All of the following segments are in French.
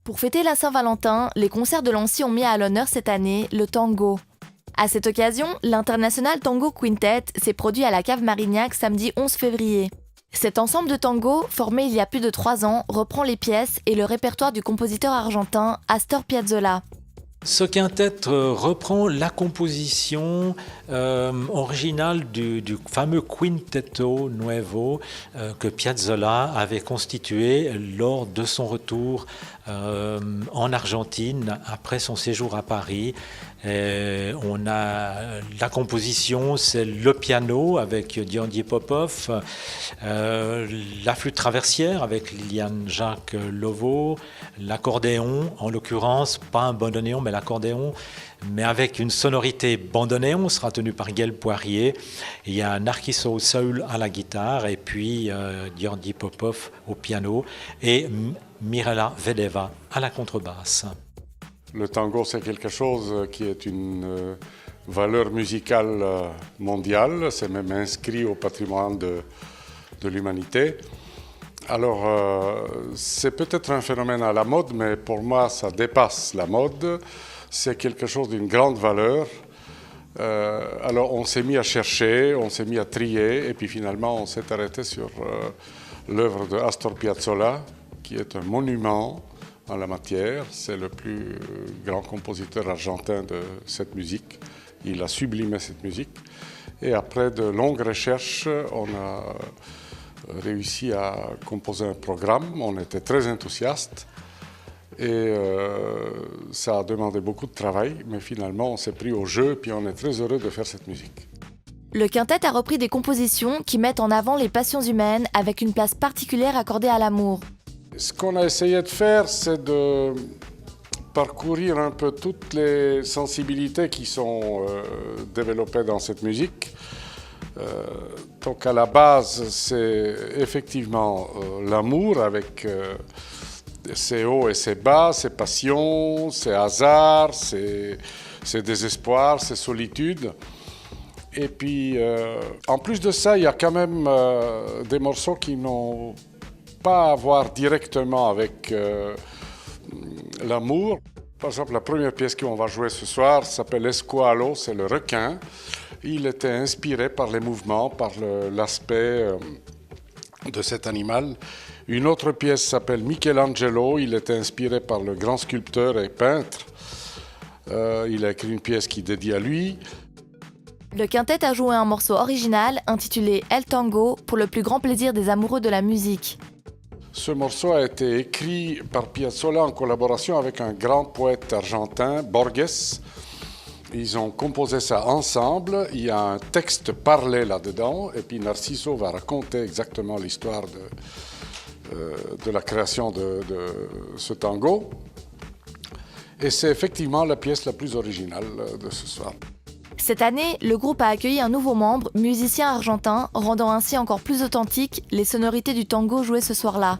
Pour fêter la Saint-Valentin, les concerts de Lancy ont mis à l'honneur cette année le tango. À cette occasion, l'International Tango Quintet s'est produit à la Cave Marignac samedi 11 février. Cet ensemble de tango, formé il y a plus de 3 ans, reprend les pièces et le répertoire du compositeur argentin Astor Piazzolla. Ce quintet reprend la composition originale du fameux Quintetto Nuevo que Piazzolla avait constitué lors de son retour en Argentine après son séjour à Paris. On a la composition, c'est le piano avec Diondie Popov, la flûte traversière avec Liliane Jacques Lovo, l'accordéon, en l'occurrence pas un bandoneon mais l'accordéon, mais avec une sonorité bandoneon, sera tenu par Gaël Poirier. Il y a Narciso Saul à la guitare et puis Diondie Popov au piano et Mirela Vedeva à la contrebasse. Le tango, c'est quelque chose qui est une valeur musicale mondiale. C'est même inscrit au patrimoine de l'humanité. Alors, c'est peut-être un phénomène à la mode, mais pour moi, ça dépasse la mode. C'est quelque chose d'une grande valeur. Alors, on s'est mis à chercher, on s'est mis à trier, et puis finalement, on s'est arrêté sur l'œuvre de Astor Piazzolla, qui est un monument en la matière. C'est le plus grand compositeur argentin de cette musique. Il a sublimé cette musique. Et après de longues recherches, on a réussi à composer un programme. On était très enthousiastes. Et ça a demandé beaucoup de travail, mais finalement on s'est pris au jeu et puis on est très heureux de faire cette musique. Le quintet a repris des compositions qui mettent en avant les passions humaines avec une place particulière accordée à l'amour. Ce qu'on a essayé de faire, c'est de parcourir un peu toutes les sensibilités qui sont développées dans cette musique. Donc à la base, c'est effectivement l'amour avec ses hauts et ses bas, ses passions, ses hasards, ses désespoirs, ses solitudes. Et puis, en plus de ça, il y a quand même des morceaux qui n'ont pas à voir directement avec l'amour. Par exemple, la première pièce qu'on va jouer ce soir s'appelle Esqualo, c'est le requin. Il était inspiré par les mouvements, par l'aspect de cet animal. Une autre pièce s'appelle Michelangelo, il était inspiré par le grand sculpteur et peintre. Il a écrit une pièce qui est dédiée à lui. Le quintet a joué un morceau original intitulé El Tango pour le plus grand plaisir des amoureux de la musique. Ce morceau a été écrit par Piazzolla en collaboration avec un grand poète argentin, Borges. Ils ont composé ça ensemble. Il y a un texte parlé là-dedans. Et puis Narciso va raconter exactement l'histoire de la création de ce tango. Et c'est effectivement la pièce la plus originale de ce soir. Cette année, le groupe a accueilli un nouveau membre, musicien argentin, rendant ainsi encore plus authentiques les sonorités du tango jouées ce soir-là.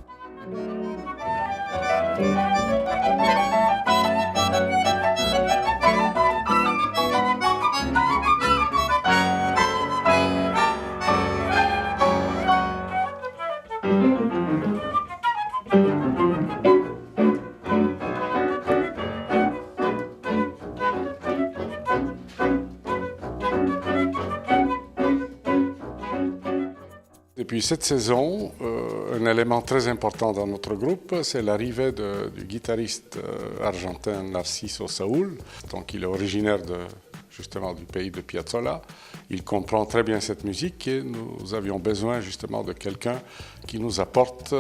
Depuis cette saison, un élément très important dans notre groupe, c'est l'arrivée du guitariste argentin Narciso Saúl. Donc, il est originaire justement du pays de Piazzolla. Il comprend très bien cette musique et nous avions besoin justement de quelqu'un qui nous apporte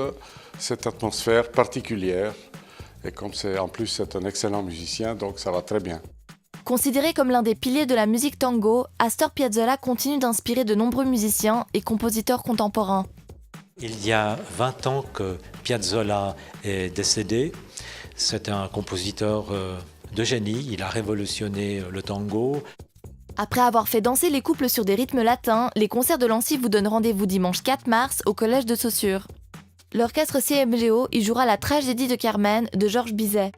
cette atmosphère particulière. Et comme en plus c'est un excellent musicien, donc ça va très bien. Considéré comme l'un des piliers de la musique tango, Astor Piazzolla continue d'inspirer de nombreux musiciens et compositeurs contemporains. Il y a 20 ans que Piazzolla est décédé. C'est un compositeur de génie, il a révolutionné le tango. Après avoir fait danser les couples sur des rythmes latins, les concerts de Lancy vous donnent rendez-vous dimanche 4 mars au Collège de Saussure. L'orchestre CMGO y jouera la tragédie de Carmen de Georges Bizet.